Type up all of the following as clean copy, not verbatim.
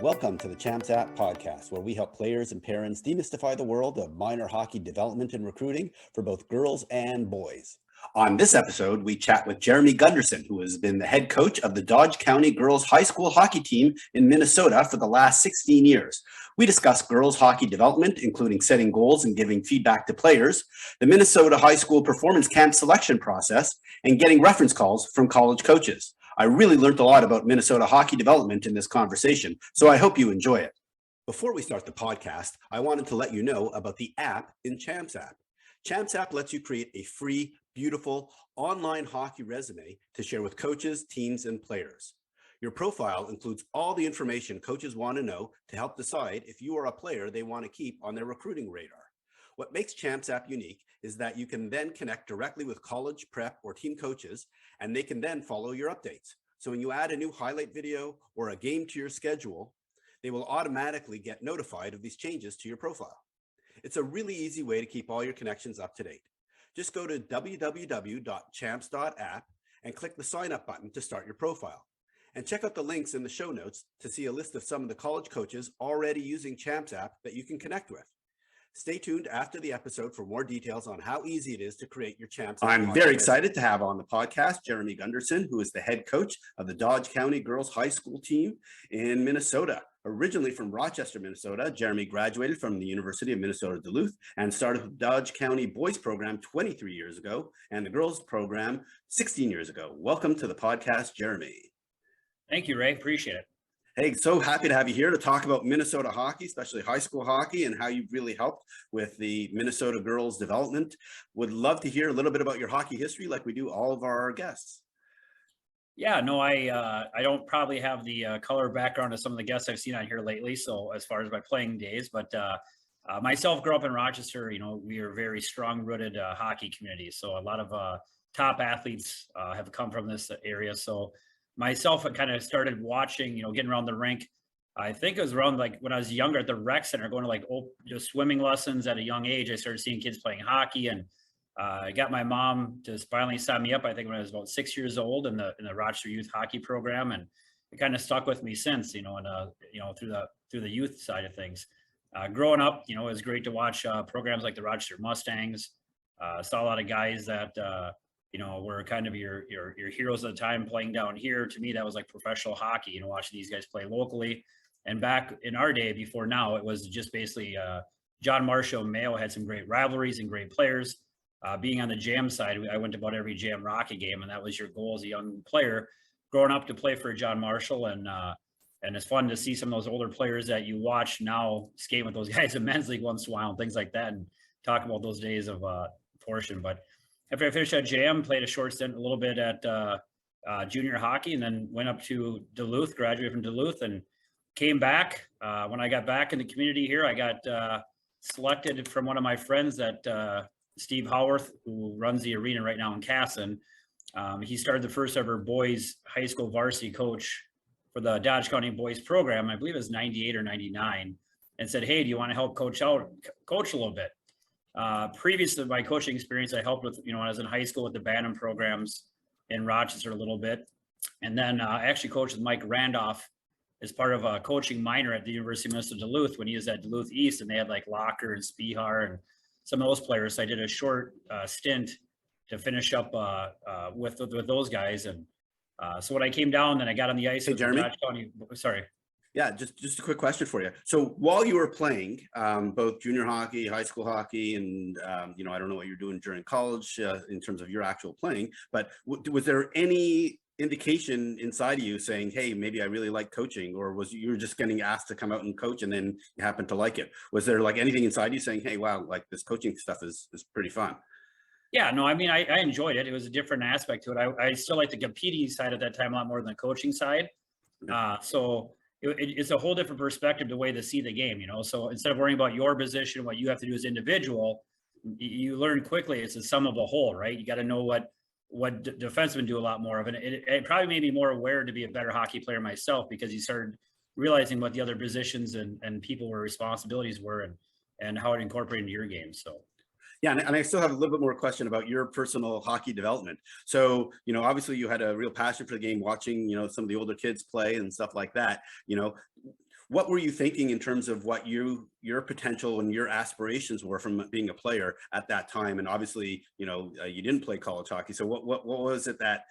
Welcome to the Champs App podcast, where we help players and parents demystify the world of minor hockey development and recruiting for both girls and boys. On this episode, we chat with Jeremy Gunderson, who has been the head coach of the Dodge County girls high school hockey team in Minnesota for the last 16 years. We discuss girls hockey development, including setting goals and giving feedback to players, the Minnesota high school performance camp selection process, and getting reference calls from college coaches. I really learned a lot about Minnesota hockey development in this conversation, so I hope you enjoy it. Before we start the podcast, I wanted to let you know about the app in Champs App. Champs App lets you create a free, beautiful online hockey resume to share with coaches, teams, and players. Your profile includes all the information coaches want to know to help decide if you are a player they want to keep on their recruiting radar. What makes Champs App unique is that you can then connect directly with college, prep, or team coaches, and they can then follow your updates. So when you add a new highlight video or a game to your schedule, they will automatically get notified of these changes to your profile. It's a really easy way to keep all your connections up to date. Just go to www.champs.app and click the sign up button to start your profile. And check out the links in the show notes to see a list of some of the college coaches already using Champs App that you can connect with. Stay tuned after the episode for more details on how easy it is to create your Champs App. I'm very excited to have on the podcast Jeremy Gunderson, who is the head coach of the Dodge County girls high school team in Minnesota. Originally from Rochester, Minnesota, Jeremy graduated from the University of Minnesota Duluth and started the Dodge County boys program 23 years ago and the girls program 16 years ago. Welcome to the podcast, Jeremy. Thank you, Ray. Appreciate it. Hey, so happy to have you here to talk about Minnesota hockey, especially high school hockey, and how you've really helped with the Minnesota girls development. Would love to hear a little bit about your hockey history like we do all of our guests. Yeah, no, I don't probably have the color background of some of the guests I've seen on here lately. So as far as my playing days, but myself grew up in Rochester. You know, we are a very strong-rooted hockey community. So a lot of top athletes have come from this area. So myself, I kind of started watching, getting around the rink. I think it was around like when I was younger at the rec center, going to like swimming lessons at a young age. I started seeing kids playing hockey, and I got my mom to finally sign me up. I think when I was about 6 years old in the Rochester youth hockey program, and it kind of stuck with me since. Through the youth side of things. Growing up, it was great to watch programs like the Rochester Mustangs. Saw a lot of guys that were kind of your heroes at the time playing down here. To me, that was like professional hockey, watching these guys play locally. And back in our day, before now, it was just basically John Marshall and Mayo had some great rivalries and great players. Being on the Jam side, I went to about every Jam Rocket game, and that was your goal as a young player growing up to play for John Marshall. And it's fun to see some of those older players that you watch now skate with those guys in men's league once in a while and things like that, and talk about those days of portion. But after I finished at Jam, played a short stint a little bit at junior hockey, and then went up to Duluth, graduated from Duluth, and came back. When I got back in the community here, I got selected from one of my friends that Steve Howarth, who runs the arena right now in Casson. He started the first ever boys high school varsity coach for the Dodge County boys program. I believe it was 98 or 99, and said, "Hey, do you want to help coach a little bit?" Previous to my coaching experience, I helped with, when I was in high school with the Bantam programs in Rochester a little bit. And then I actually coached with Mike Randolph as part of a coaching minor at the University of Minnesota Duluth when he was at Duluth East, and they had like Locker and Spihar and some of those players. So I did a short stint to finish up with those guys. And so when I came down, then I got on the ice with Jeremy? Dodge County. Sorry. Yeah, just a quick question for you. So while you were playing both junior hockey, high school hockey, and I don't know what you're doing during college in terms of your actual playing, but was there any indication inside of you saying, "Hey, maybe I really like coaching," or was you were just getting asked to come out and coach and then you happened to like it? Was there like anything inside you saying, "Hey, wow, like this coaching stuff is pretty fun"? Yeah, no, I mean, I enjoyed it. It was a different aspect to it. I still like the competing side at that time a lot more than the coaching side. So it's a whole different perspective, the way to see the game, So instead of worrying about your position, what you have to do as an individual, you learn quickly it's a sum of a whole, right? You got to know what defensemen do a lot more of. And it probably made me more aware to be a better hockey player myself, because you started realizing what the other positions and people were responsibilities were and how it incorporated into your game. So. Yeah, and I still have a little bit more question about your personal hockey development. So, obviously you had a real passion for the game, watching, some of the older kids play and stuff like that. What were you thinking in terms of what your potential and your aspirations were from being a player at that time? And obviously, you didn't play college hockey. So what was it that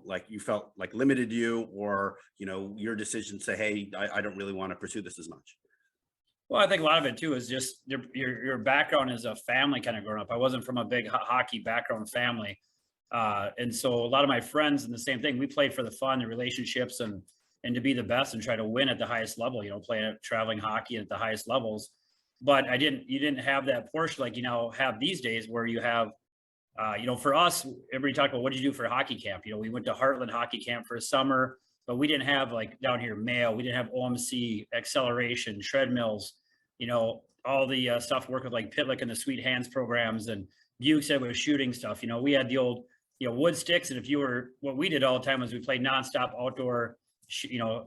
like you felt like limited you, or your decision to say, hey, I don't really want to pursue this as much? Well, I think a lot of it too is just your background as a family kind of growing up. I wasn't from a big hockey background family. And so a lot of my friends and the same thing, we played for the fun, the relationships, and to be the best and try to win at the highest level, playing at traveling hockey at the highest levels. But you didn't have that portion like have these days where you have for us, everybody talked about what did you do for hockey camp? We went to Heartland hockey camp for a summer, but we didn't have like down here Mayo, we didn't have OMC, acceleration, treadmills, all the stuff work with like Pitlick and the Sweet Hands programs, and Buke said with shooting stuff. We had the old wood sticks, and what we did all the time was we played nonstop outdoor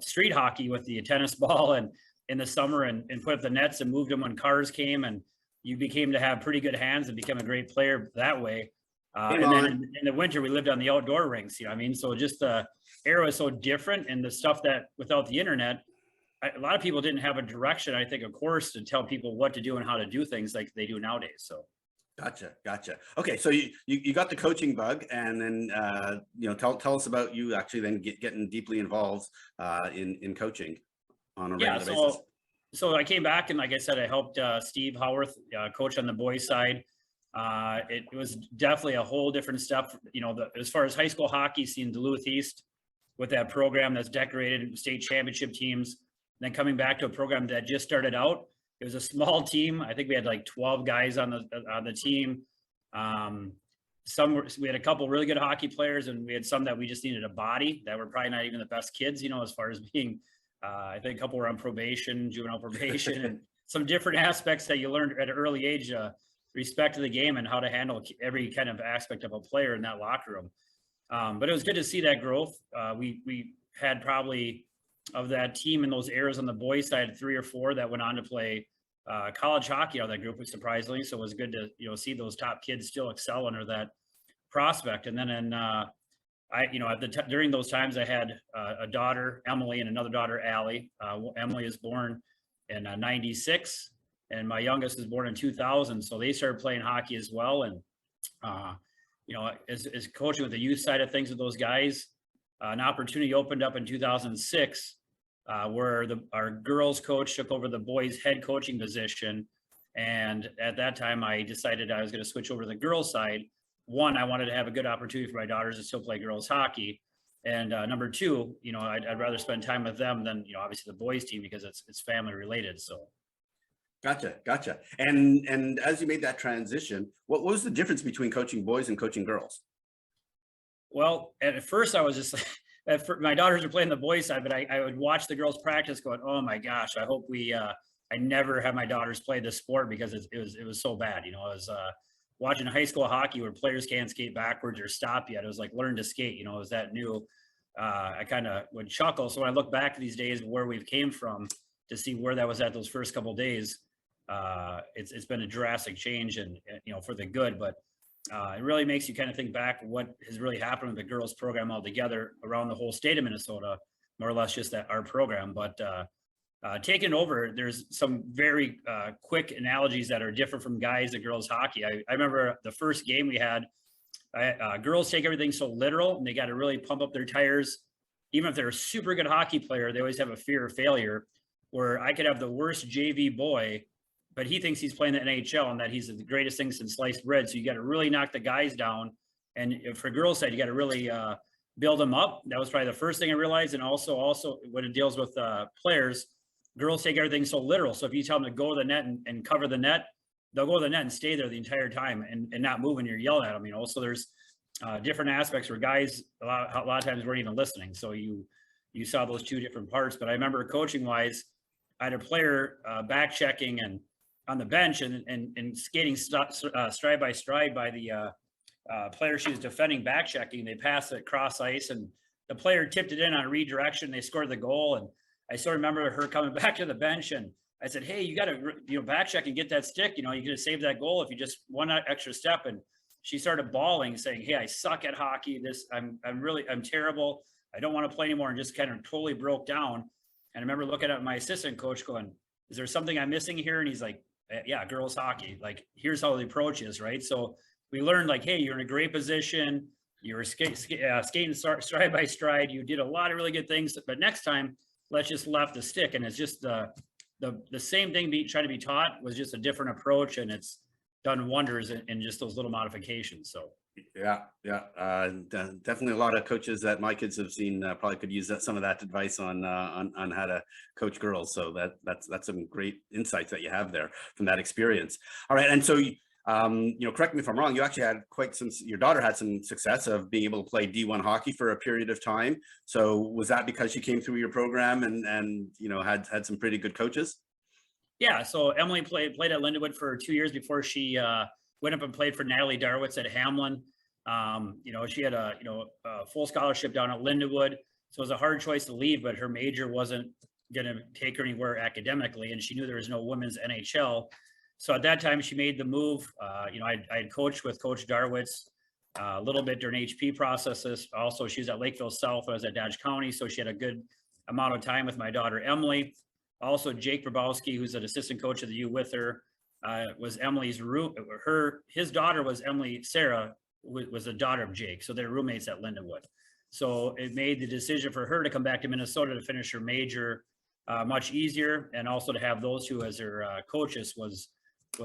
street hockey with the tennis ball and in the summer, and put up the nets and moved them when cars came, and you became to have pretty good hands and become a great player that way. And then in the winter we lived on the outdoor rinks. So just the era is so different, and the stuff that without the internet, a lot of people didn't have a direction, I think, a course to tell people what to do and how to do things like they do nowadays. So Gotcha. Okay, so you got the coaching bug, and then tell us about you actually then getting deeply involved in coaching on a regular basis. So I came back, and like I said, I helped Steve Howarth coach on the boys side. It was definitely a whole different step. As far as high school hockey, seeing Duluth East with that program that's decorated state championship teams, then coming back to a program that just started out. It was a small team. I think we had like 12 guys on the team. We had a couple really good hockey players, and we had some that we just needed a body that were probably not even the best kids, as far as being, I think a couple were on probation, juvenile probation, and some different aspects that you learned at an early age, respect to the game and how to handle every kind of aspect of a player in that locker room. But it was good to see that growth. We had probably, of that team in those eras on the boys side, 3 or 4 that went on to play college hockey out of that group, was surprisingly. So it was good to see those top kids still excel under that prospect. And then during those times, I had a daughter, Emily, and another daughter, Allie. Emily is born in '96, and my youngest is born in 2000. So they started playing hockey as well. And as coaching with the youth side of things with those guys, an opportunity opened up in 2006 where our girls coach took over the boys head coaching position. And at that time, I decided I was going to switch over to the girls side. One, I wanted to have a good opportunity for my daughters to still play girls hockey. And number 2, I'd rather spend time with them than, obviously the boys team, because it's family related. So. Gotcha. And as you made that transition, what was the difference between coaching boys and coaching girls? Well, at first I was just my daughters are playing the boys side, but I would watch the girls practice going, oh my gosh, I hope I never have my daughters play this sport, because it was so bad. I was watching high school hockey where players can't skate backwards or stop yet. It was like learn to skate, it was that new. I kind of would chuckle. So when I look back to these days where we've came from to see where that was at those first couple of days, it's been a drastic change, and for the good, but it really makes you kind of think back what has really happened with the girls program altogether around the whole state of Minnesota, more or less just our program. But taking over, there's some very quick analogies that are different from guys and girls hockey. I remember the first game we had, girls take everything so literal, and they got to really pump up their tires. Even if they're a super good hockey player, they always have a fear of failure, where I could have the worst JV boy, but he thinks he's playing the NHL and that he's the greatest thing since sliced bread. So you got to really knock the guys down. And for girls side, you got to really build them up. That was probably the first thing I realized. And also when it deals with players, girls take everything so literal. So if you tell them to go to the net and cover the net, they'll go to the net and stay there the entire time and not move when you're yelling at them. So there's different aspects where guys a lot of times weren't even listening. So you saw those 2 different parts. But I remember coaching wise, I had a player back checking and on the bench and skating stride by stride by the player she was defending, back checking. They passed it cross ice, and the player tipped it in on redirection. They scored the goal, and I still remember her coming back to the bench, and I said, "Hey, you got to back check and get that stick. You could have saved that goal if you just one extra step." And she started bawling, saying, "Hey, I suck at hockey. I'm terrible. I don't want to play anymore," and just kind of totally broke down. And I remember looking at my assistant coach going, is there something I'm missing here? And he's like, yeah, girls hockey. Like, here's how the approach is, right? So we learned like, hey, you're in a great position. You were skating stride by stride. You did a lot of really good things, but next time, let's just left the stick. And it's just the same thing trying to be taught was just a different approach, and it's done wonders in just those little modifications. So yeah, definitely a lot of coaches that my kids have seen probably could use some of that advice on how to coach girls. So that's some great insights that you have there from that experience. All right, and so correct me if I'm wrong, you actually had your daughter had some success of being able to play D1 hockey for a period of time. So was that because she came through your program and had some pretty good coaches? Yeah, so Emily played at Lindenwood for 2 years before she went up and played for Natalie Darwitz at Hamlin. She had a full scholarship down at Lindenwood, so it was a hard choice to leave, but her major wasn't going to take her anywhere academically, and she knew there was no women's NHL. So at that time, she made the move. I had coached with Coach Darwitz a little bit during HP processes. Also, she was at Lakeville South. I was at Dodge County, so she had a good amount of time with my daughter Emily. Also, Jake Brabowski, who's an assistant coach of the U with her, was Emily's his daughter was Emily Sarah, was the daughter of Jake. So they're roommates at Lindenwood. So it made the decision for her to come back to Minnesota to finish her major much easier, and also to have those two as her coaches was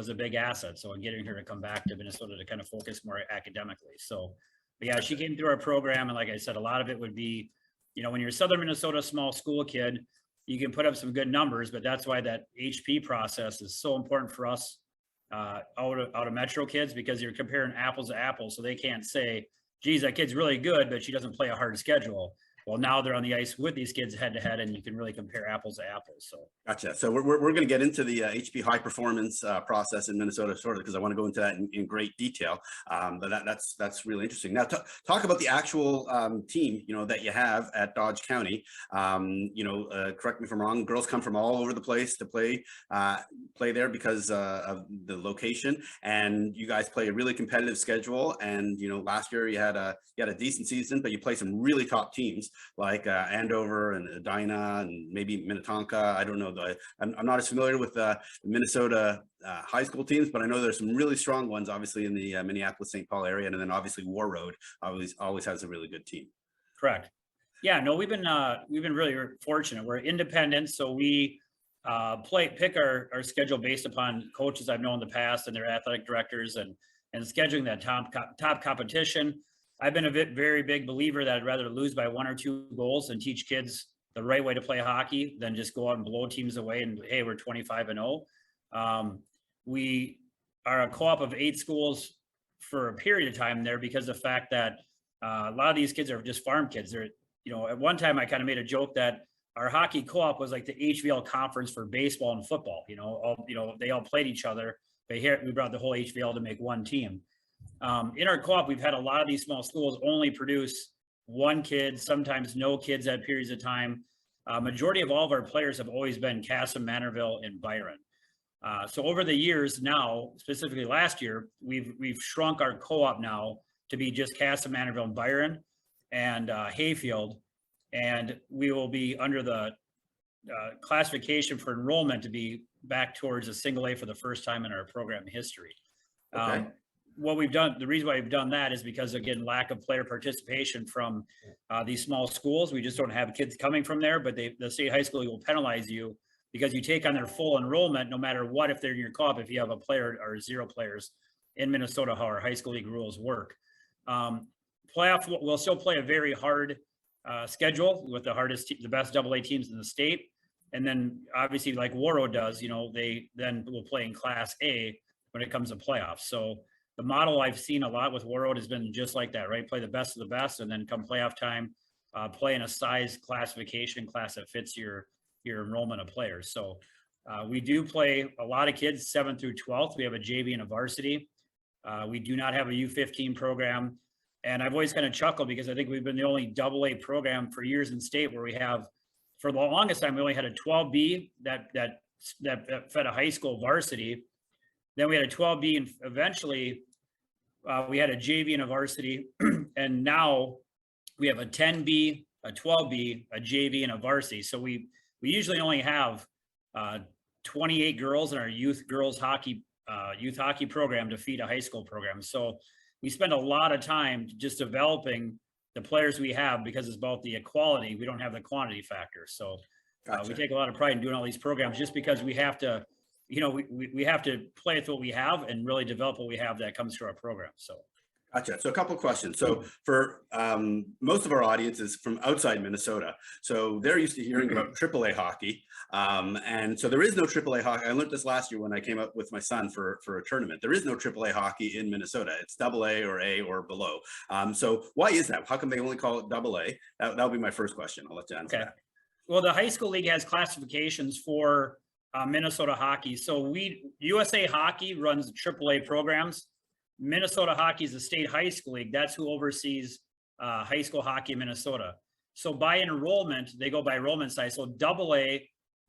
a big asset. So in getting her to come back to Minnesota to kind of focus more academically. So, but yeah, she came through our program, and like I said, a lot of it would be, when you're a Southern Minnesota small school kid, you can put up some good numbers, but that's why that HP process is so important for us out of Metro kids, because you're comparing apples to apples. So they can't say, geez, that kid's really good, but she doesn't play a hard schedule. Well, now they're on the ice with these kids head to head, and you can really compare apples to apples. So gotcha. So we're going to get into the HP high performance process in Minnesota, sort of, because I want to go into that in great detail. But that's really interesting. Now, talk about the actual team, that you have at Dodge County. Correct me if I'm wrong. Girls come from all over the place to play there because of the location, and you guys play a really competitive schedule. And last year you had a decent season, but you play some really top teams like Andover and Edina and maybe Minnetonka. I don't know. I'm not as familiar with the Minnesota high school teams, but I know there's some really strong ones, obviously in the Minneapolis-St. Paul area, and then obviously War Road always has a really good team. Correct. Yeah, no, we've been really fortunate. We're independent, so we pick our schedule based upon coaches I've known in the past and their athletic directors, and scheduling that top competition. I've been a very big believer that I'd rather lose by 1 or 2 goals and teach kids the right way to play hockey than just go out and blow teams away and, hey, we're 25-0. We are a co-op of 8 schools for a period of time there, because of the fact that a lot of these kids are just farm kids. They're, at one time I kind of made a joke that our hockey co-op was like the HVL conference for baseball and football. They all played each other, but here we brought the whole HVL to make one team. In our co-op, we've had a lot of these small schools only produce 1 kid, sometimes no kids at periods of time. Majority of all of our players have always been Cassim, Manorville, and Byron. So over the years now, specifically last year, we've shrunk our co-op now to be just Cassim, Manorville, and Byron, and Hayfield, and we will be under the classification for enrollment to be back towards a single A for the first time in our program history. Okay. What we've done, the reason why we've done that is because, again, lack of player participation from these small schools. We just don't have kids coming from there, but the state high school will penalize you because you take on their full enrollment, no matter what, if they're in your co-op, if you have a player or 0 players in Minnesota, how our high school league rules work. Playoff, we'll still play a very hard schedule with the best AA teams in the state. And then obviously, like Warroad does, they then will play in Class A when it comes to playoffs. So the model I've seen a lot with Warroad has been just like that, right? Play the best of the best, and then come playoff time, play in a size classification class that fits your enrollment of players. So we do play a lot of kids 7th through 12th. We have a JV and a varsity. We do not have a U15 program. And I've always kind of chuckled because I think we've been the only AA program for years in state where we have, for the longest time, we only had a 12B that fed a high school varsity. Then we had a 12B, and eventually we had a JV and a varsity. And now we have a 10B, a 12B, a JV, and a varsity. So we we usually only have 28 girls in our youth hockey program to feed a high school program. So we spend a lot of time just developing the players we have because it's about the equality. We don't have the quantity factor. So we take a lot of pride in doing all these programs just because we have to, we have to play with what we have and really develop what we have that comes through our program. So. Gotcha. So a couple of questions. So for most of our audience is from outside Minnesota. So they're used to hearing about AAA hockey. And so there is no AAA hockey. I learned this last year when I came up with my son for a tournament. There is no AAA hockey in Minnesota. It's AA or A or below. So why is that? How come they only call it AA? That'll be my first question. I'll let you answer that. Well, the high school league has classifications for Minnesota hockey. So USA Hockey runs AAA programs. Minnesota Hockey is the state high school league. That's who oversees high school hockey in Minnesota. So by enrollment, they go by enrollment size. So AA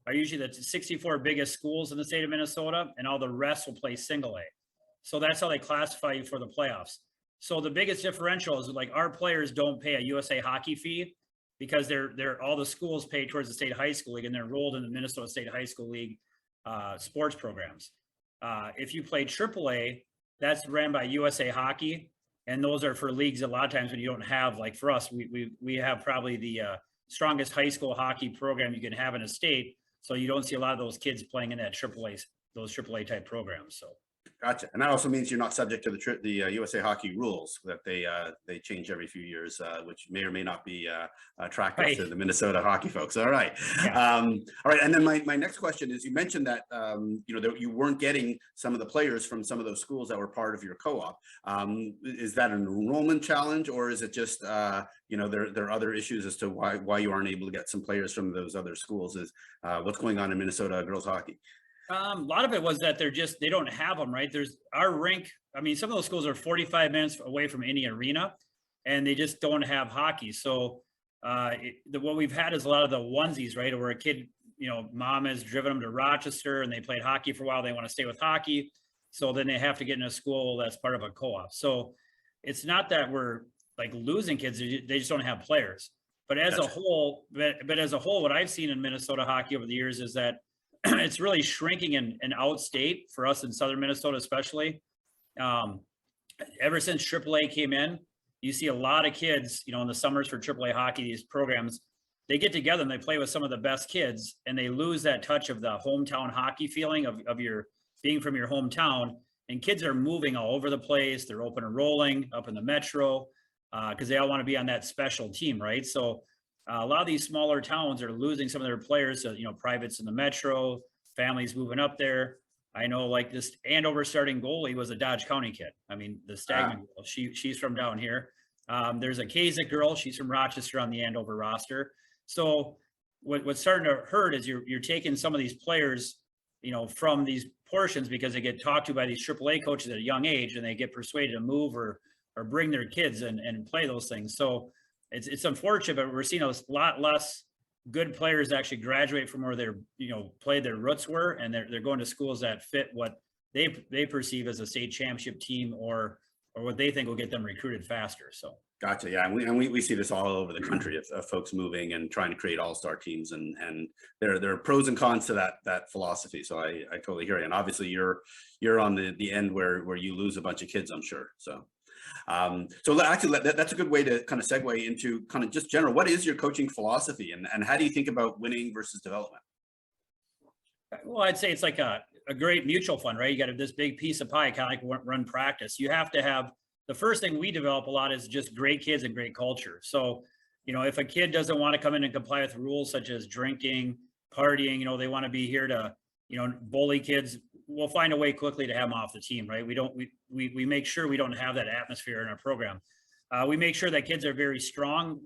are usually the 64 biggest schools in the state of Minnesota, and all the rest will play single A. So that's how they classify you for the playoffs. So the biggest differential is like our players don't pay a USA Hockey fee because they're all the schools pay towards the state high school league, and they're enrolled in the Minnesota State High School League sports programs. If you play AAA, that's ran by USA Hockey, and those are for leagues a lot of times when you don't have, like for us, we have probably the strongest high school hockey program you can have in a state, so you don't see a lot of those kids playing in that those AAA type programs. So. Gotcha. And that also means you're not subject to the USA Hockey rules that they change every few years, which may or may not be attractive to the Minnesota hockey folks. All right. Yeah. All right. And then my next question is, you mentioned that, that you weren't getting some of the players from some of those schools that were part of your co-op. Is that an enrollment challenge, or is it just, there are other issues as to why you aren't able to get some players from those other schools? Is what's going on in Minnesota girls hockey? A lot of it was that they don't have them, right? There's our rink. I mean, some of those schools are 45 minutes away from any arena, and they just don't have hockey. So what we've had is a lot of the onesies, right? Where a kid, mom has driven them to Rochester and they played hockey for a while. They want to stay with hockey. So then they have to get in a school that's part of a co-op. So it's not that we're like losing kids. They just don't have players. But as a whole, what I've seen in Minnesota hockey over the years is that it's really shrinking in outstate for us in southern Minnesota, especially. Ever since AAA came in, you see a lot of kids, in the summers for AAA hockey, these programs, they get together and they play with some of the best kids, and they lose that touch of the hometown hockey feeling of your being from your hometown. And kids are moving all over the place. They're open and rolling up in the metro because they all want to be on that special team, right? So a lot of these smaller towns are losing some of their players, privates in the metro, families moving up there. I know like this Andover starting goalie was a Dodge County kid. I mean, the Stagman girl, she's from down here. There's a Kasich girl. She's from Rochester on the Andover roster. So what's starting to hurt is you're taking some of these players, from these portions because they get talked to by these AAA coaches at a young age, and they get persuaded to move or bring their kids and play those things. So it's unfortunate, but we're seeing a lot less good players actually graduate from where they're, played their roots were, and they're going to schools that fit what they perceive as a state championship team or what they think will get them recruited faster. So. Gotcha. Yeah. And we see this all over the country of folks moving and trying to create all-star teams, and there are pros and cons to that philosophy. So I totally hear you. And obviously you're on the end where you lose a bunch of kids, I'm sure. So. So actually, that's a good way to kind of segue into kind of just general. What is your coaching philosophy, and how do you think about winning versus development? Well, I'd say it's like a great mutual fund, right? You got this big piece of pie, kind of like run practice. You have to have the first thing we develop a lot is just great kids and great culture. So, if a kid doesn't want to come in and comply with rules such as drinking, partying, they want to be here to, bully kids, we'll find a way quickly to have them off the team, right? We make sure we don't have that atmosphere in our program. We make sure that kids are very strong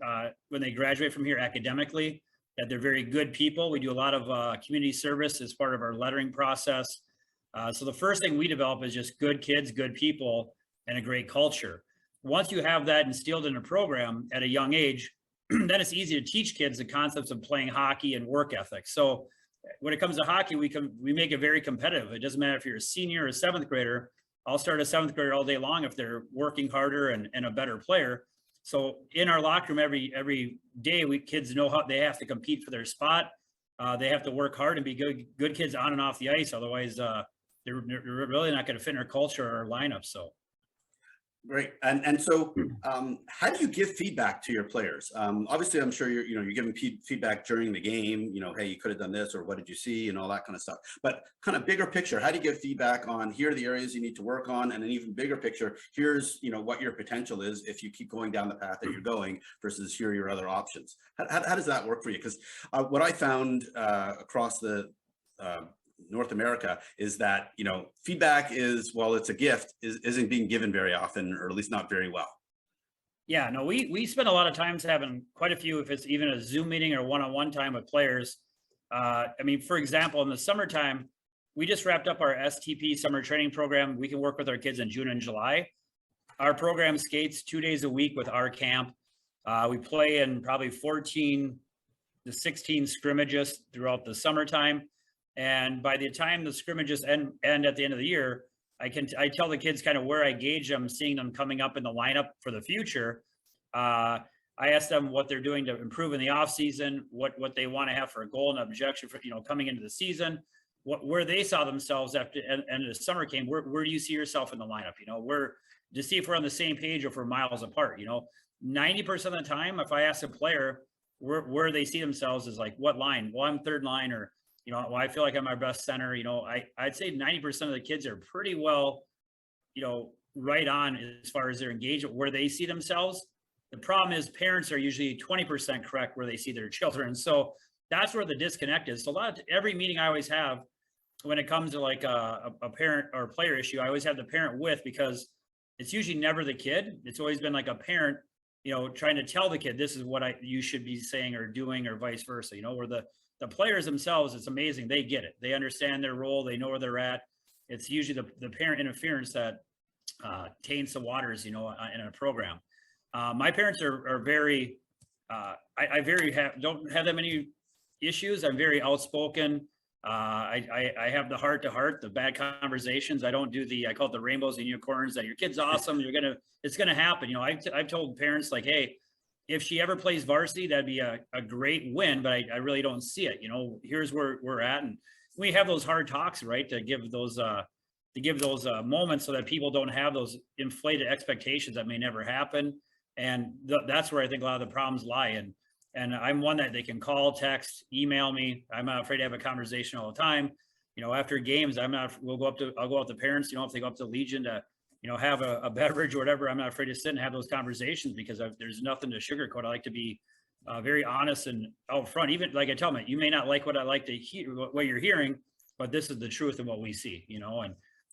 when they graduate from here academically, that they're very good people. We do a lot of community service as part of our lettering process. So the first thing we develop is just good kids, good people, and a great culture. Once you have that instilled in a program at a young age, then it's easy to teach kids the concepts of playing hockey and work ethic. So when it comes to hockey, we make it very competitive. It doesn't matter if you're a senior or a seventh grader. I'll start a seventh grader all day long if they're working harder and a better player. So in our locker room every day, kids know how they have to compete for their spot. they have to work hard and be good kids on and off the ice. Otherwise, they're really not going to fit in our culture or our lineup. So. Great. And so, how do you give feedback to your players? Obviously, I'm sure you're giving feedback during the game. Hey, you could have done this, or what did you see, and all that kind of stuff. But kind of bigger picture, how do you give feedback on here are the areas you need to work on, and an even bigger picture, here's what your potential is if you keep going down the path that you're going, versus here are your other options. How does that work for you? Because what I found across the North America is that feedback is, while it's a gift, isn't being given very often, or at least not very well. Yeah, no, we spend a lot of times having quite a few, if it's even a Zoom meeting or one-on-one time with players. I mean, for example, in the summertime, we just wrapped up our STP summer training program. We can work with our kids in June and July. Our program skates 2 days a week with our camp. We play in probably 14 to 16 scrimmages throughout the summertime. And by the time the scrimmages end at the end of the year, I tell the kids kind of where I gauge them, seeing them coming up in the lineup for the future. I ask them what they're doing to improve in the off season, what they want to have for a goal and objection for coming into the season, where they saw themselves after and the summer came. Where do you see yourself in the lineup? Where to see if we're on the same page or if we're miles apart. 90% of the time, if I ask a player where they see themselves is like what line? Well, I'm third line, or I feel like I'm my best center. I'd say 90% of the kids are pretty well, right on as far as their engagement, where they see themselves. The problem is parents are usually 20% correct where they see their children. So that's where the disconnect is. So every meeting I always have when it comes to like a parent or player issue, I always have the parent with, because it's usually never the kid. It's always been like a parent, trying to tell the kid, this is what you should be saying or doing, or vice versa, where the players themselves, it's amazing. They get it. They understand their role. They know where they're at. It's usually the parent interference that taints the waters, in a program. My parents are very, don't have that many issues. I'm very outspoken. I have the heart to heart, the bad conversations. I don't do I call it the rainbows and unicorns, that your kid's awesome. It's going to happen. I've told parents like, hey, if she ever plays varsity, that'd be a great win, but I really don't see it. Here's where we're at. And we have those hard talks, right, to give those moments so that people don't have those inflated expectations that may never happen. And that's where I think a lot of the problems lie. And I'm one that they can call, text, email me. I'm not afraid to have a conversation all the time. After games, I'll go up to parents, if they go up to Legion to, have a beverage or whatever. I'm not afraid to sit and have those conversations, because there's nothing to sugarcoat. I like to be very honest and out front. Even like I tell them, you may not like what I like to hear, what you're hearing, but this is the truth of what we see,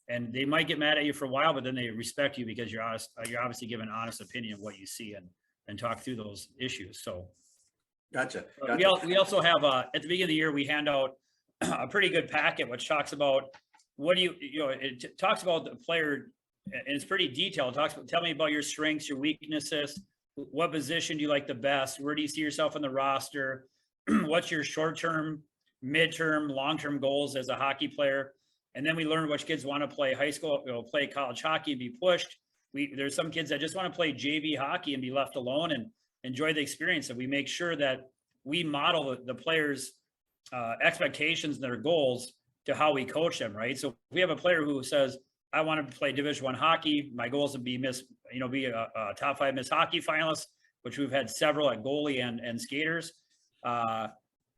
and they might get mad at you for a while, but then they respect you because you're honest. You're obviously giving an honest opinion of what you see and talk through those issues. So. Gotcha. We also have at the beginning of the year, we hand out a pretty good packet, which talks about it talks about the player, and it's pretty detailed. It talks about, tell me about your strengths, your weaknesses, what position do you like the best? Where do you see yourself in the roster? What's your short-term, mid-term, long-term goals as a hockey player? And then we learn which kids want to play high school, play college hockey, be pushed. There's some kids that just want to play JV hockey and be left alone and enjoy the experience. And we make sure that we model the players' expectations and their goals to how we coach them, right? So if we have a player who says, I want to play Division I hockey, my goal is to be be a top 5 Miss Hockey finalist, which we've had several at goalie and skaters.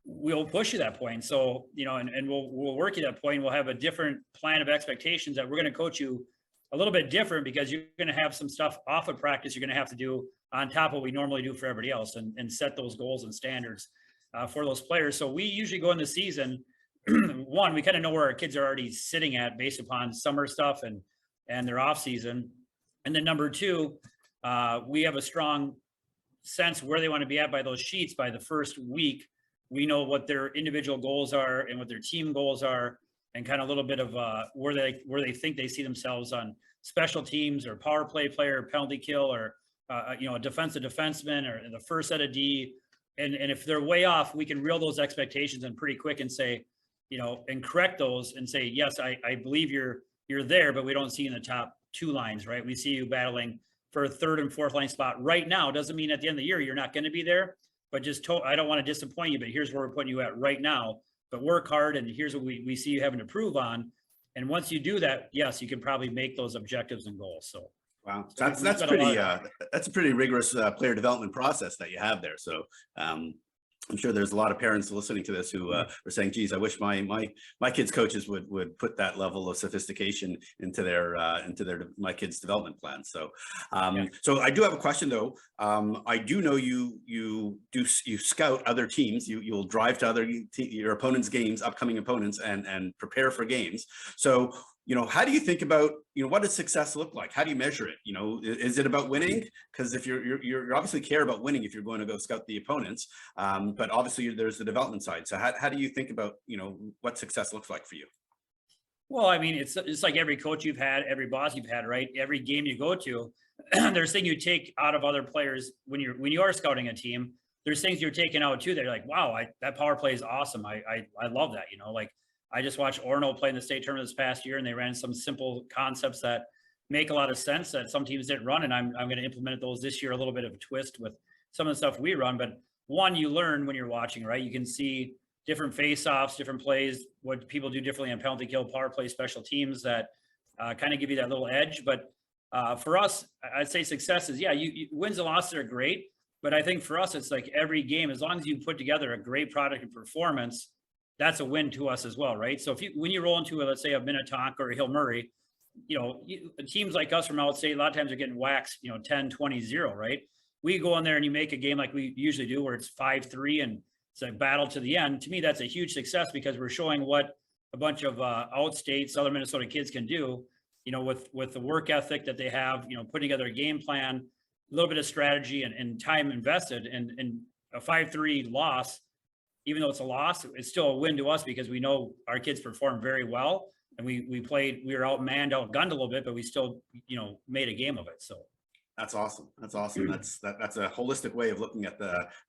We'll push you that point. So, and we'll work you that point. We'll have a different plan of expectations that we're going to coach you a little bit different, because you're going to have some stuff off of practice you're going to have to do on top of what we normally do for everybody else, and set those goals and standards for those players. So we usually go in the season, one, we kind of know where our kids are already sitting at based upon summer stuff and their off season. And then number two, we have a strong sense where they want to be at by those sheets. By the first week, we know what their individual goals are and what their team goals are, and kind of a little bit of where they think they see themselves on special teams, or power play player, penalty kill, or a defensive defenseman, or the first set of D. And if they're way off, we can reel those expectations in pretty quick and say, and correct those and say, yes, I believe you're there, but we don't see you in the top 2 lines, right? We see you battling for a 3rd and 4th line spot right now. Doesn't mean at the end of the year you're not going to be there, but I don't want to disappoint you, but here's where we're putting you at right now, but work hard. And here's what we see you having to prove on. And once you do that, yes, you can probably make those objectives and goals. So. Wow, so that's a pretty rigorous player development process that you have there. So I'm sure there's a lot of parents listening to this who are saying, "Geez, I wish my kids' coaches would put that level of sophistication into my kids' development plan." So, so I do have a question though. I do know you scout other teams. You'll drive to your opponents' games, upcoming opponents, and prepare for games. So, how do you think about, what does success look like? How do you measure it? Is it about winning? Because if you're obviously care about winning if you're going to go scout the opponents, but obviously there's the development side. So how do you think about, what success looks like for you? Well, I mean, it's like every coach you've had, every boss you've had, right? Every game you go to, there's things you take out of other players when you are scouting a team. There's things you're taking out too. They're like, wow, that power play is awesome. I love that. Like I just watched Orno play in the state tournament this past year, and they ran some simple concepts that make a lot of sense that some teams didn't run, and I'm going to implement those this year. A little bit of a twist with some of the stuff we run, but one, you learn when you're watching, right? You can see different face-offs, different plays, what people do differently on penalty kill, power play, special teams that kind of give you that little edge. But for us, I'd say success is, you wins and losses are great, but I think for us, it's like every game, as long as you put together a great product and performance, that's a win to us as well, right? So when you roll into let's say a Minnetonka or a Hill Murray, teams like us from outstate, a lot of times are getting waxed, 10-20-0, right? We go in there and you make a game like we usually do, where it's 5-3 and it's a battle to the end. To me, that's a huge success because we're showing what a bunch of outstate Southern Minnesota kids can do, with the work ethic that they have, putting together a game plan, a little bit of strategy and time invested, and a 5-3 loss. Even though it's a loss, it's still a win to us because we know our kids performed very well, and we were outgunned a little bit, but we still, made a game of it. So that's awesome. That's awesome. That's a holistic way of looking at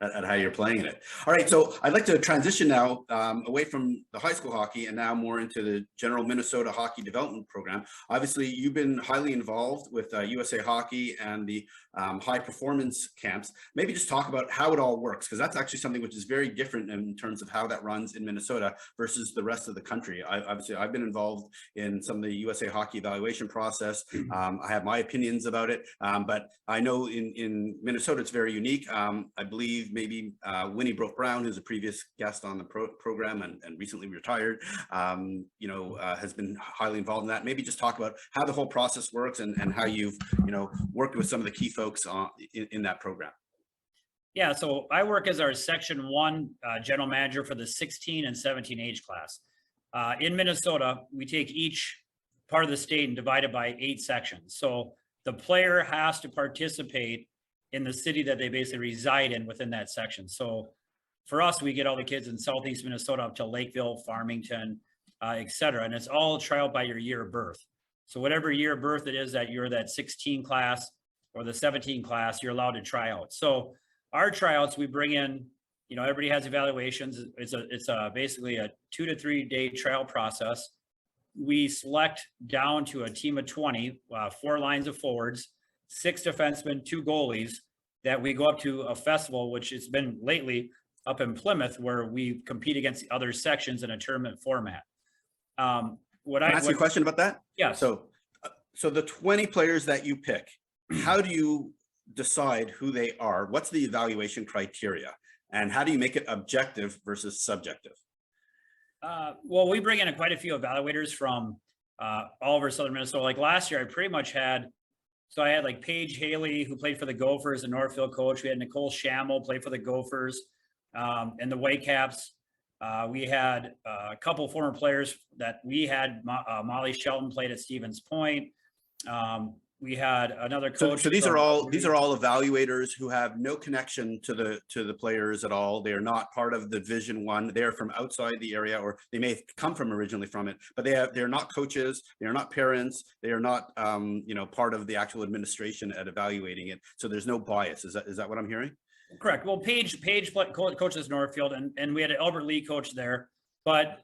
how you're playing it. All right, so I'd like to transition now away from the high school hockey and now more into the general Minnesota hockey development program. Obviously, you've been highly involved with USA Hockey and the high performance camps. Maybe just talk about how it all works, because that's actually something which is very different in terms of how that runs in Minnesota versus the rest of the country. I've been involved in some of the USA Hockey evaluation process. I have my opinions about it, but I know in Minnesota it's very unique. I believe maybe Winnie Brook-Brown, who's a previous guest on the program and recently retired, has been highly involved in that. Maybe just talk about how the whole process works and how you've worked with some of the key folks in that program. Yeah, so I work as our Section 1 general manager for the 16 and 17 age class. In Minnesota, we take each part of the state and divide it by 8 sections. So the player has to participate in the city that they basically reside in within that section. So for us, we get all the kids in Southeast Minnesota up to Lakeville, Farmington, et cetera. And it's all tryout by your year of birth. So whatever year of birth it is that you're that 16 class or the 17 class, you're allowed to try out. So our tryouts, we bring in, everybody has evaluations. It's basically a 2 to 3 day trial process. We select down to a team of 20, 4 lines of forwards, 6 defensemen, 2 goalies, that we go up to a festival, which has been lately up in Plymouth, where we compete against the other sections in a tournament format. Can I ask you a question about that? Yeah. So the 20 players that you pick, how do you decide who they are? What's the evaluation criteria? And how do you make it objective versus subjective? Well, we bring in quite a few evaluators from all over Southern Minnesota. Like last year, I pretty much had like Paige Haley, who played for the Gophers, a Northfield coach. We had Nicole Schammel, played for the Gophers and the Whitecaps. We had a couple former players that we had. Molly Shelton played at Stevens Point. We had another coach. So these are all evaluators who have no connection to the players at all. They are not part of the Division I. They are from outside the area, or they may have come from originally from it, but they're not coaches. They are not parents. They are not part of the actual administration at evaluating it. So there's no bias. Is that what I'm hearing? Correct. Well, Paige coaches Northfield, and we had an Albert Lee coach there, but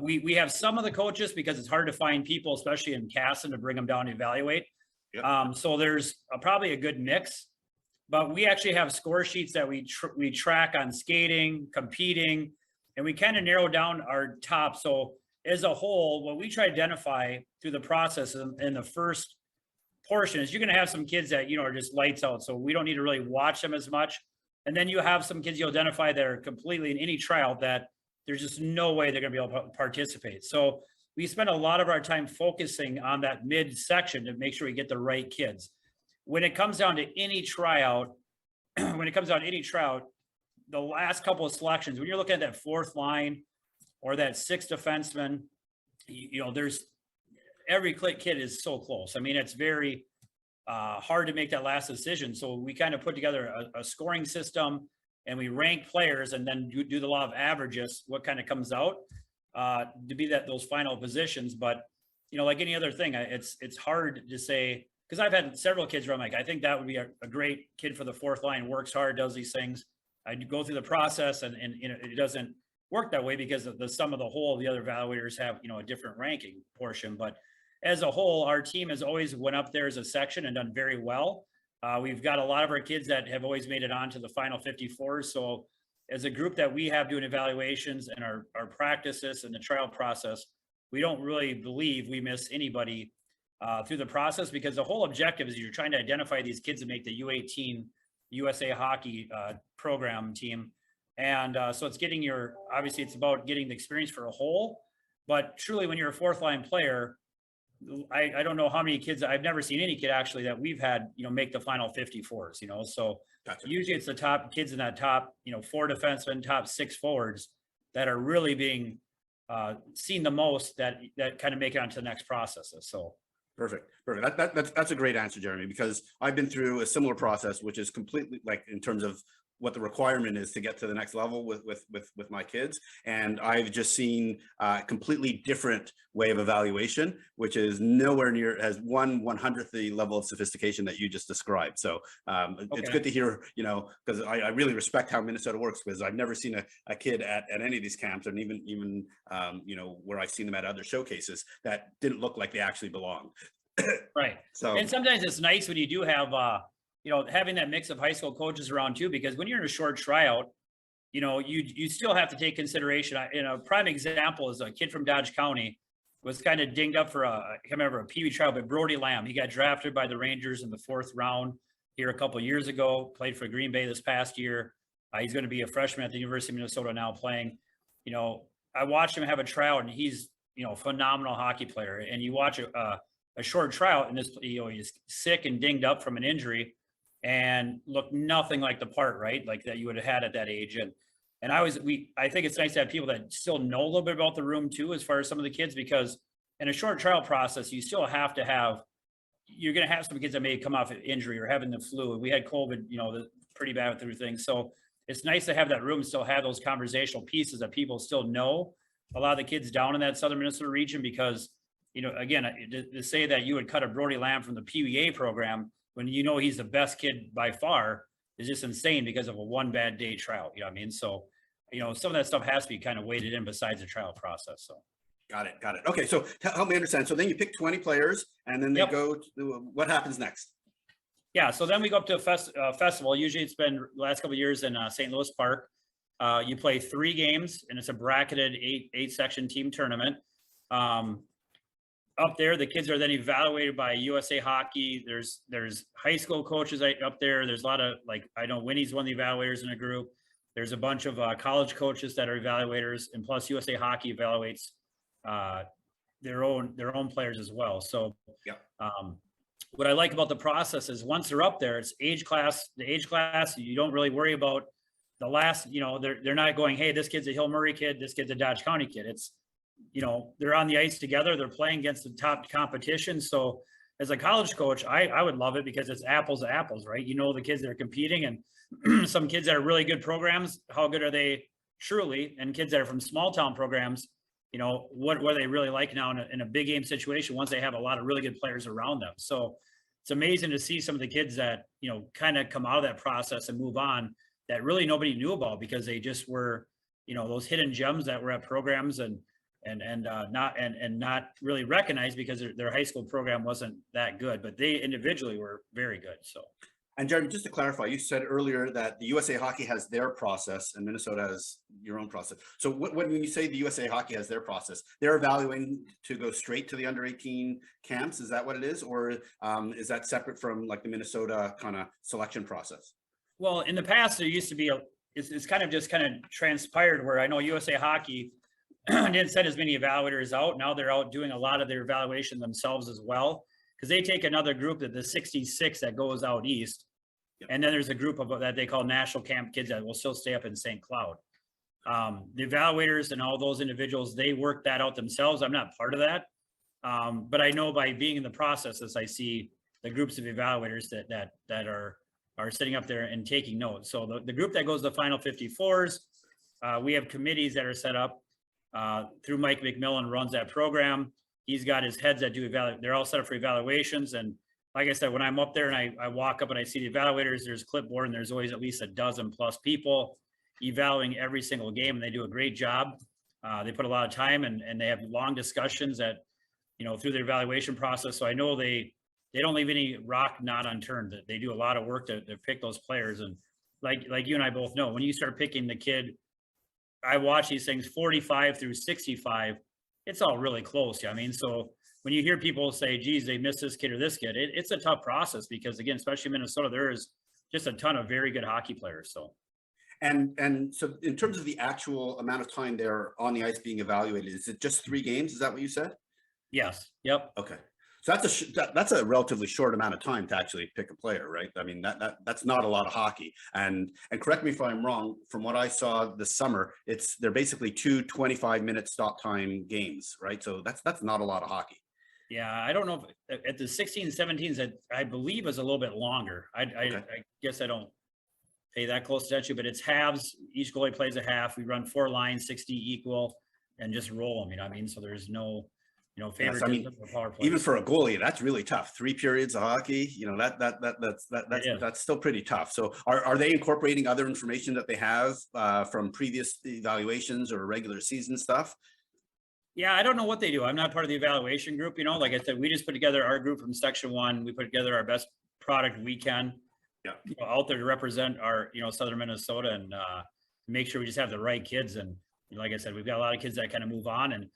we have some of the coaches because it's hard to find people, especially in Casson, to bring them down to evaluate. Yep. So there's probably a good mix. but we actually have score sheets that we track on skating, competing, and we kind of narrow down our top. So as a whole, what we try to identify through the process in the first portion is you're going to have some kids that, are just lights out. So we don't need to really watch them as much. And then you have some kids you identify that are completely in any tryout that there's just no way they're going to be able to participate. So we spend a lot of our time focusing on that mid section to make sure we get the right kids. When it comes down to any tryout, the last couple of selections, when you're looking at that fourth line or that sixth defenseman, there's every kid is so close. I mean, it's very hard to make that last decision. So we kind of put together a scoring system and we rank players and then do the law of averages, what kind of comes out to be those final positions. But, like any other thing, it's hard to say, because I've had several kids where I'm like, I think that would be a great kid for the fourth line, works hard, does these things. I go through the process and it doesn't work that way because of the sum of the whole. The other evaluators have, a different ranking portion. But as a whole, our team has always went up there as a section and done very well. We've got a lot of our kids that have always made it on to the final 54. So as a group that we have doing evaluations and our practices and the trial process, we don't really believe we miss anybody through the process, because the whole objective is you're trying to identify these kids and make the U18 USA hockey program team. And so it's obviously it's about getting the experience for a whole, but truly when you're a fourth line player, I don't know how many kids, I've never seen any kid actually that we've had, make the final 54s, so gotcha. Usually it's the top kids in that top, 4 defensemen, top 6 forwards that are really being seen the most that kind of make it onto the next processes. So Perfect. That's a great answer, Jeremy, because I've been through a similar process, which is completely like in terms of what the requirement is to get to the next level with my kids. And I've just seen a completely different way of evaluation, which is nowhere near as 1/100th the level of sophistication that you just described. So it's good to hear, because I really respect how Minnesota works, because I've never seen a kid at any of these camps, and even where I've seen them at other showcases, that didn't look like they actually belonged. Right. So, and sometimes it's nice when you do have, having that mix of high school coaches around too, because when you're in a short tryout, you still have to take consideration. A prime example is a kid from Dodge County was kind of dinged up for I can't remember a Pee Wee tryout, but Brody Lamb, he got drafted by the Rangers in the 4th round here a couple of years ago, played for Green Bay this past year. He's going to be a freshman at the University of Minnesota now playing. I watched him have a tryout and he's, phenomenal hockey player. And you watch a short tryout and this, he's sick and dinged up from an injury and looked nothing like the part, right? Like that you would have had at that age. And I think it's nice to have people that still know a little bit about the room too, as far as some of the kids, because in a short trial process, you still have to have, you're going to have some kids that may come off an injury or having the flu. We had COVID, pretty bad through things. So it's nice to have that room, still have those conversational pieces that people still know a lot of the kids down in that Southern Minnesota region, because, again, to say that you would cut a Brody Lamb from the PWA program when he's the best kid by far is just insane because of a one bad day trial. You know what I mean? So, some of that stuff has to be kind of weighted in besides the trial process. So. Got it. Okay. So help me understand. So then you pick 20 players and then they go to, what happens next? Yeah. So then we go up to a festival. Usually it's been the last couple of years in St. Louis Park. You play 3 games and it's a bracketed 8 section team tournament. Up there, the kids are then evaluated by USA Hockey. There's high school coaches up there. There's a lot of, I know Winnie's one of the evaluators in a group. There's a bunch of college coaches that are evaluators, and plus USA Hockey evaluates their own players as well. So what I like about the process is once they're up there, it's the age class, you don't really worry about the last, they're not going, hey, this kid's a Hill Murray kid, this kid's a Dodge County kid. It's, they're on the ice together. They're playing against the top competition. So as a college coach, I would love it because it's apples to apples, right? The kids that are competing, and some kids that are really good programs, how good are they truly? And kids that are from small town programs, what are they really like now in a big game situation once they have a lot of really good players around them. So it's amazing to see some of the kids that, kind of come out of that process and move on that really nobody knew about because they just were, those hidden gems that were at programs and not really recognized because their high school program wasn't that good, but they individually were very good. So, And Jeremy, just to clarify, you said earlier that the USA Hockey has their process and Minnesota has your own process. So when you say the USA Hockey has their process, they're evaluating to go straight to the under 18 camps. Is that what it is? Or is that separate from like the Minnesota kind of selection process? Well, in the past, there used to be it's kind of transpired where I know USA Hockey didn't send as many evaluators out. Now they're out doing a lot of their evaluation themselves as well, because they take another group, that the 66 that goes out east. Yep. And then there's a group of that they call national camp kids that will still stay up in St. Cloud. The evaluators and all those individuals, they work that out themselves. I'm not part of that. But I know by being in the process, as I see the groups of evaluators that are sitting up there and taking notes. So the group that goes to the final 54s, we have committees that are set up through Mike McMillan runs that program. He's got his heads that do they're all set up for evaluations. And like I said, when I'm up there and I walk up and I see the evaluators, there's a clipboard and there's always at least a dozen plus people evaluating every single game, and they do a great job. They put a lot of time and they have long discussions that, through their evaluation process. So I know they don't leave any rock not unturned. That they do a lot of work to pick those players. And like you and I both know, when you start picking the kid, I watch these things 45 through 65. It's all really close. I mean, so when you hear people say, geez, they missed this kid or this kid, it's a tough process because, again, especially Minnesota, there is just a ton of very good hockey players. So, and so in terms of the actual amount of time they're on the ice being evaluated, is it just 3 games? Is that what you said? Yes. Yep. Okay. So that's a relatively short amount of time to actually pick a player, right? I mean, that's not a lot of hockey. And correct me if I'm wrong, from what I saw this summer, they're basically 2 25-minute stop time games, right? So that's not a lot of hockey. Yeah, I don't know if at the 16, 17s, I believe is a little bit longer. I guess I don't pay that close attention, but it's halves. Each goalie plays a half. We run 4 lines, 60 equal, and just roll them. So there's no favoritism. Yes, power play. Even for a goalie, that's really tough. 3 periods of hockey, that's still pretty tough. So are they incorporating other information that they have from previous evaluations or regular season stuff? Yeah, I don't know what they do. I'm not part of the evaluation group. Like I said, we just put together our group from section 1. We put together our best product we can out there to represent our, Southern Minnesota and make sure we just have the right kids. And like I said, we've got a lot of kids that kind of move on, and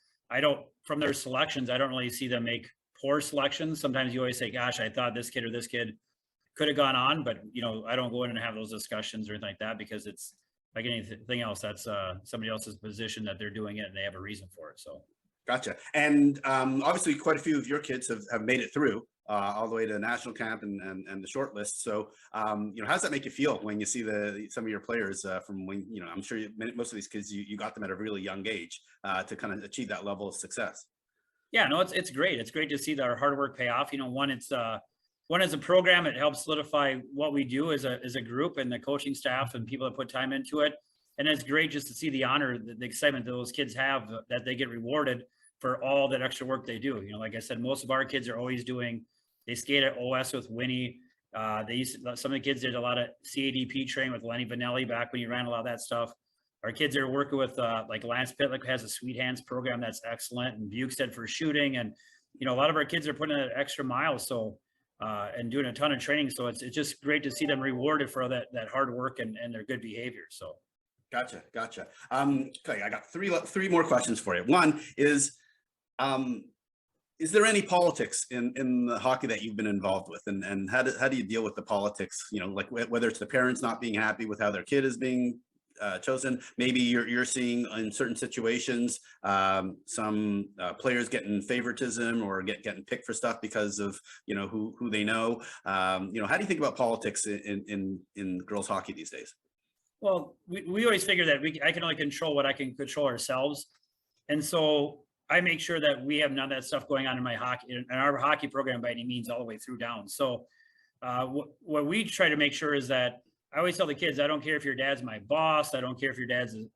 from their selections, I don't really see them make poor selections. Sometimes you always say, gosh, I thought this kid or this kid could have gone on, but I don't go in and have those discussions or anything like that, because it's like anything else. That's somebody else's position that they're doing it and they have a reason for it. So. Gotcha. And obviously quite a few of your kids have made it through all the way to national camp and the short list. So, how does that make you feel when you see some of your players from when, I'm sure most of these kids, you got them at a really young age to kind of achieve that level of success? Yeah, no, it's great. It's great to see that our hard work pay off. One as a program, it helps solidify what we do as a group and the coaching staff and people that put time into it. And it's great just to see the honor, the excitement that those kids have, that they get rewarded for all that extra work they do. Like I said, most of our kids are always they skate at OS with Winnie. Some of the kids did a lot of CADP training with Lenny Vanelli back when you ran a lot of that stuff. Our kids are working with like Lance Pitlick has a Sweet Hands program that's excellent, and Bukestead for shooting. And, a lot of our kids are putting in an extra mile. So, and doing a ton of training. So it's just great to see them rewarded for that hard work and their good behavior. So. Gotcha. Okay, I got three more questions for you. One is there any politics in the hockey that you've been involved with, and how do you deal with the politics? Like whether it's the parents not being happy with how their kid is being chosen. Maybe you're seeing in certain situations some players getting favoritism or getting picked for stuff because of who they know. How do you think about politics in girls hockey these days? Well, we always figure that I can only control what I can control ourselves. And so I make sure that we have none of that stuff going on in our hockey program by any means all the way through down. So what we try to make sure is that I always tell the kids, I don't care if your dad's my boss. I don't care if your dad's an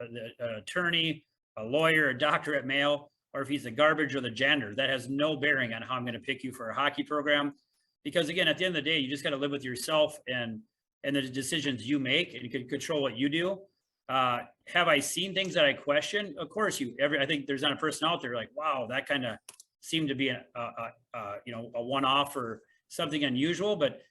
attorney, a lawyer, a doctor at Mayo, or if he's the garbage or the janitor. That has no bearing on how I'm going to pick you for a hockey program. Because again, at the end of the day, you just got to live with yourself and the decisions you make, and you can control what you do. Have I seen things that I question? Of course, I think there's not a person out there like, wow, that kind of seemed to be a one-off or something unusual. But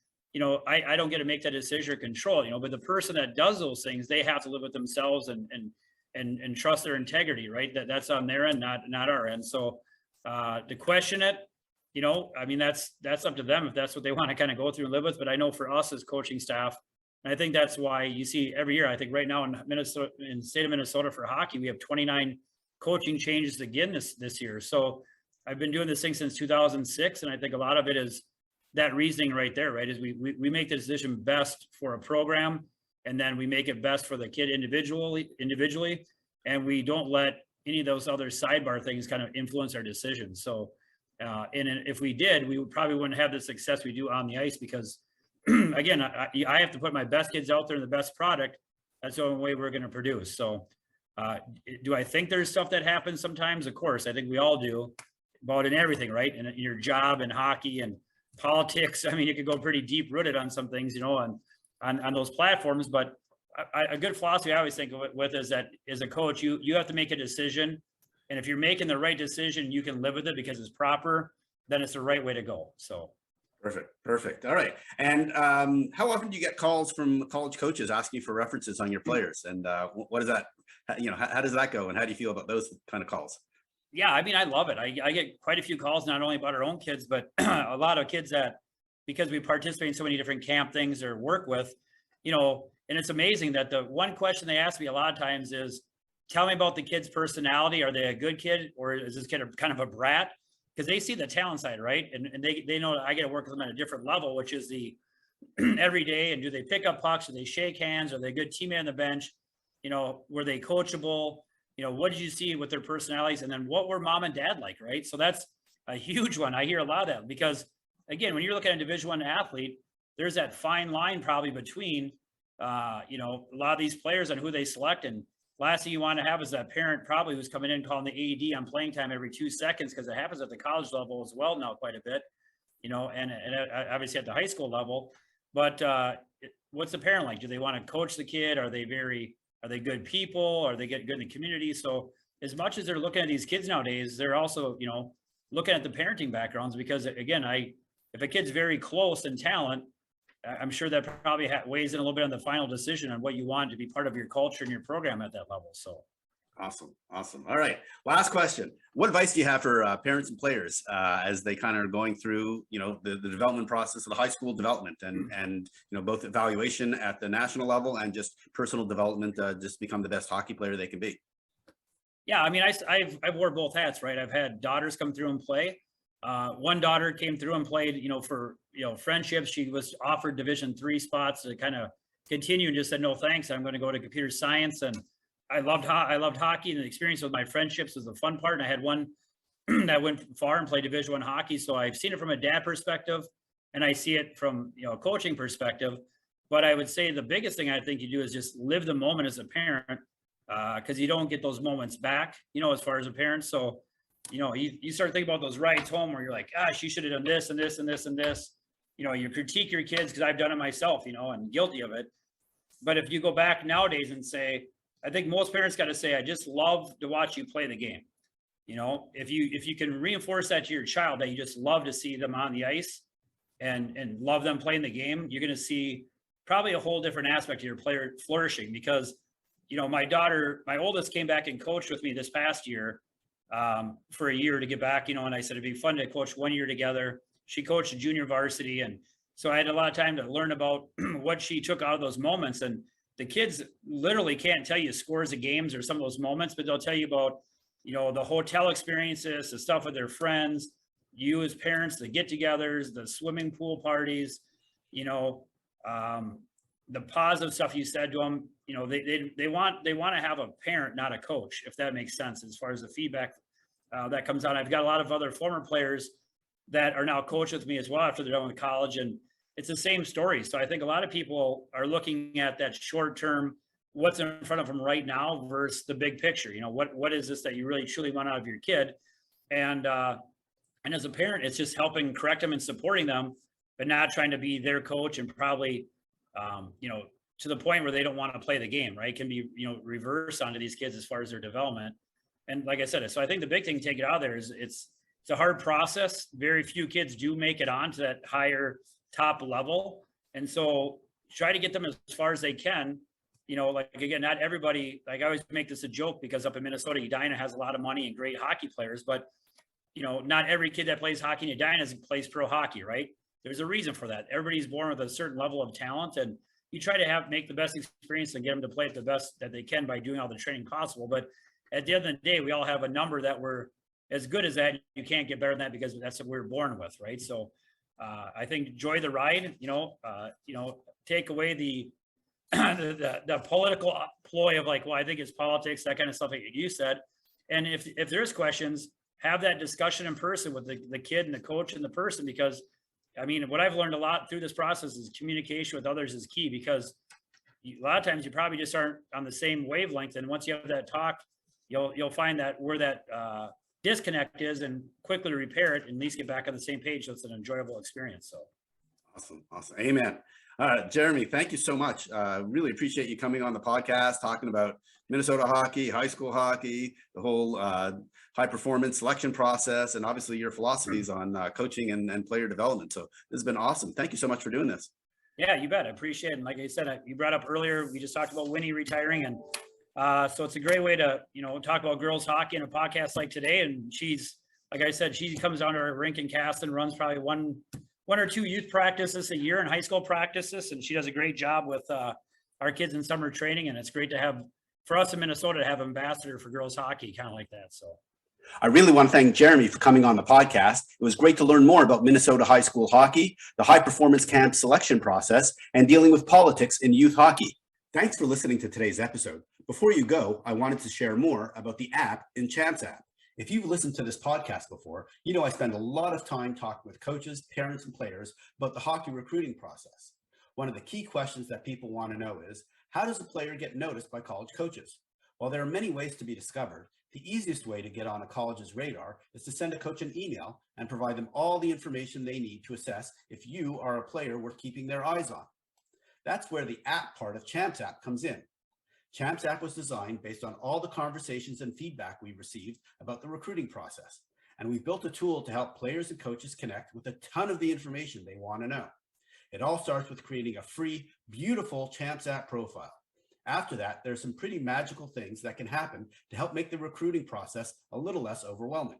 I don't get to make that decision or control, but the person that does those things, they have to live with themselves and trust their integrity, right? That's on their end, not our end. So to question it, that's up to them if that's what they want to kind of go through and live with. But I know for us as coaching staff, and I think that's why you see every year, I think right now in Minnesota, in the state of Minnesota for hockey, we have 29 coaching changes again this year. So I've been doing this thing since 2006. And I think a lot of it is that reasoning right there, right? Is we make the decision best for a program, and then we make it best for the kid individually, and we don't let any of those other sidebar things kind of influence our decisions. So, and if we did, we probably wouldn't have the success we do on the ice because, again, I have to put my best kids out there in the best product. That's the only way we're going to produce. So, do I think there's stuff that happens sometimes? Of course, I think we all do, about in everything, right? In your job and hockey and politics. I mean, you could go pretty deep rooted on some things, on those platforms. But a good philosophy I always think of it with is that as a coach, you have to make a decision. And if you're making the right decision, you can live with it because it's proper, then it's the right way to go. So. Perfect. All right. And how often do you get calls from college coaches asking for references on your players? And what is that? How does that go? And how do you feel about those kind of calls? Yeah, I mean, I love it. I get quite a few calls, not only about our own kids, but a lot of kids that, because we participate in so many different camp things or work with, and it's amazing that the one question they ask me a lot of times is, tell me about the kid's personality. Are they a good kid, or is this kid kind of a brat? Because they see the talent side, right? And they know that I get to work with them at a different level, which is the every day. And do they pick up pucks? Do they shake hands? Are they a good teammate on the bench? Were they coachable? What did you see with their personalities? And then what were mom and dad like, right? So that's a huge one. I hear a lot of that because, again, when you're looking at a Division I athlete, there's that fine line probably between, a lot of these players and who they select. And last thing you want to have is that parent probably who's coming in calling the AD on playing time every 2 seconds, because it happens at the college level as well now quite a bit, and obviously at the high school level. But what's the parent like? Do they want to coach the kid? Are they good people? Are they good in the community? So as much as they're looking at these kids nowadays, they're also, looking at the parenting backgrounds, because again, if a kid's very close in talent, I'm sure that probably weighs in a little bit on the final decision on what you want to be part of your culture and your program at that level. So. Awesome. All right. Last question. What advice do you have for parents and players as they kind of are going through, the development process of the high school development and both evaluation at the national level and just personal development, just become the best hockey player they can be? Yeah, I mean, I've wore both hats, right? I've had daughters come through and play. One daughter came through and played, for friendships. She was offered Division III spots to kind of continue, and just said no thanks. I'm going to go to computer science. And I loved hockey, and the experience with my friendships was the fun part. And I had one that went far and played Division I hockey. So I've seen it from a dad perspective, and I see it from a coaching perspective. But I would say the biggest thing I think you do is just live the moment as a parent, because you don't get those moments back, as far as a parent. So you start thinking about those rides home where you're like, gosh, you should have done this and this and this and this. You critique your kids, because I've done it myself, and guilty of it. But if you go back nowadays and say, I think most parents got to say, I just love to watch you play the game. If you can reinforce that to your child, that you just love to see them on the ice and love them playing the game, you're going to see probably a whole different aspect of your player flourishing. Because, my oldest came back and coached with me this past year for a year to get back, and I said, it'd be fun to coach 1 year together. She coached junior varsity. And so I had a lot of time to learn about what she took out of those moments. And the kids literally can't tell you scores of games or some of those moments, but they'll tell you about, the hotel experiences, the stuff with their friends, you as parents, the get-togethers, the swimming pool parties, the positive stuff you said to them. They want to have a parent, not a coach, if that makes sense, as far as the feedback that comes out. I've got a lot of other former players that are now coached with me as well after they're done with college, and it's the same story. So I think a lot of people are looking at that short term, what's in front of them right now versus the big picture. What is this that you really truly want out of your kid? And as a parent, it's just helping correct them and supporting them, but not trying to be their coach and probably, to the point where they don't want to play the game, right? It can be, reversed onto these kids as far as their development. And like I said, so I think the big thing to take it out of there is it's a hard process. Very few kids do make it on to that higher top level. And so try to get them as far as they can. Like again, not everybody, like I always make this a joke because up in Minnesota, Edina has a lot of money and great hockey players, but not every kid that plays hockey in Edina plays pro hockey, right? There's a reason for that. Everybody's born with a certain level of talent, and you try to make the best experience and get them to play at the best that they can by doing all the training possible. But at the end of the day, we all have a number that we're as good as that. You can't get better than that because that's what we're born with, right? So I think enjoy the ride. Take away the the political ploy of like, well, I think it's politics, that kind of stuff like you said. And if there's questions, have that discussion in person with the kid and the coach and the person, because I mean, what I've learned a lot through this process is communication with others is key, because a lot of times you probably just aren't on the same wavelength. And once you have that talk, you'll find that where that disconnect is and quickly repair it and at least get back on the same page. So it's an enjoyable experience. So awesome. Amen. Jeremy, thank you so much. Really appreciate you coming on the podcast, talking about Minnesota hockey, high school hockey, the whole high performance selection process, and obviously your philosophies on coaching and player development. So this has been awesome. Thank you so much for doing this. Yeah, you bet. I appreciate it. And like I said, you brought up earlier, we just talked about Winnie retiring, and so it's a great way to, talk about girls hockey in a podcast like today. And she's, like I said, she comes down to our rink in Caston, runs probably one or two youth practices a year and high school practices. And she does a great job with our kids in summer training. And it's great to have, for us in Minnesota, to have an ambassador for girls hockey, kind of like that. So I really want to thank Jeremy for coming on the podcast. It was great to learn more about Minnesota high school hockey, the high performance camp selection process, and dealing with politics in youth hockey. Thanks for listening to today's episode. Before you go, I wanted to share more about the app in Champs app. If you've listened to this podcast before, I spend a lot of time talking with coaches, parents, and players about the hockey recruiting process. One of the key questions that people want to know is, how does a player get noticed by college coaches? While there are many ways to be discovered, the easiest way to get on a college's radar is to send a coach an email and provide them all the information they need to assess if you are a player worth keeping their eyes on. That's where the app part of Champs app comes in. Champs app was designed based on all the conversations and feedback we received about the recruiting process. And we've built a tool to help players and coaches connect with a ton of the information they want to know. It all starts with creating a free, beautiful Champs app profile. After that, there's some pretty magical things that can happen to help make the recruiting process a little less overwhelming.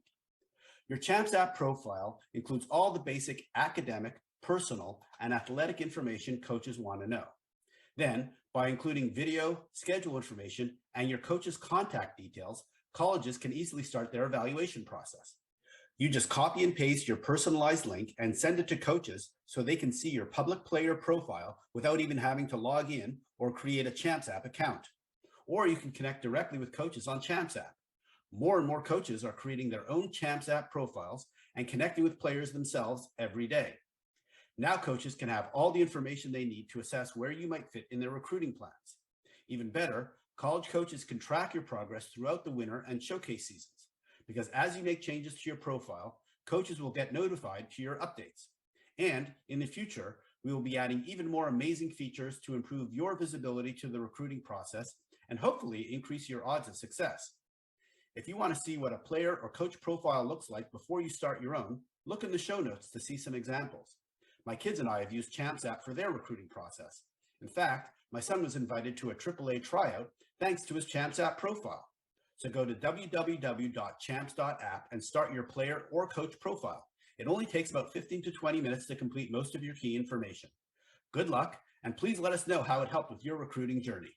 Your Champs app profile includes all the basic academic, personal, and athletic information coaches want to know. Then, by including video, schedule information, and your coach's contact details, colleges can easily start their evaluation process. You just copy and paste your personalized link and send it to coaches so they can see your public player profile without even having to log in or create a Champs app account. Or you can connect directly with coaches on Champs app. More and more coaches are creating their own Champs app profiles and connecting with players themselves every day. Now coaches can have all the information they need to assess where you might fit in their recruiting plans. Even better, college coaches can track your progress throughout the winter and showcase seasons, because as you make changes to your profile, coaches will get notified to your updates. And in the future, we will be adding even more amazing features to improve your visibility to the recruiting process and hopefully increase your odds of success. If you want to see what a player or coach profile looks like before you start your own, look in the show notes to see some examples. My kids and I have used Champs app for their recruiting process. In fact, my son was invited to a AAA tryout thanks to his Champs app profile. So go to www.champs.app and start your player or coach profile. It only takes about 15 to 20 minutes to complete most of your key information. Good luck, and please let us know how it helped with your recruiting journey.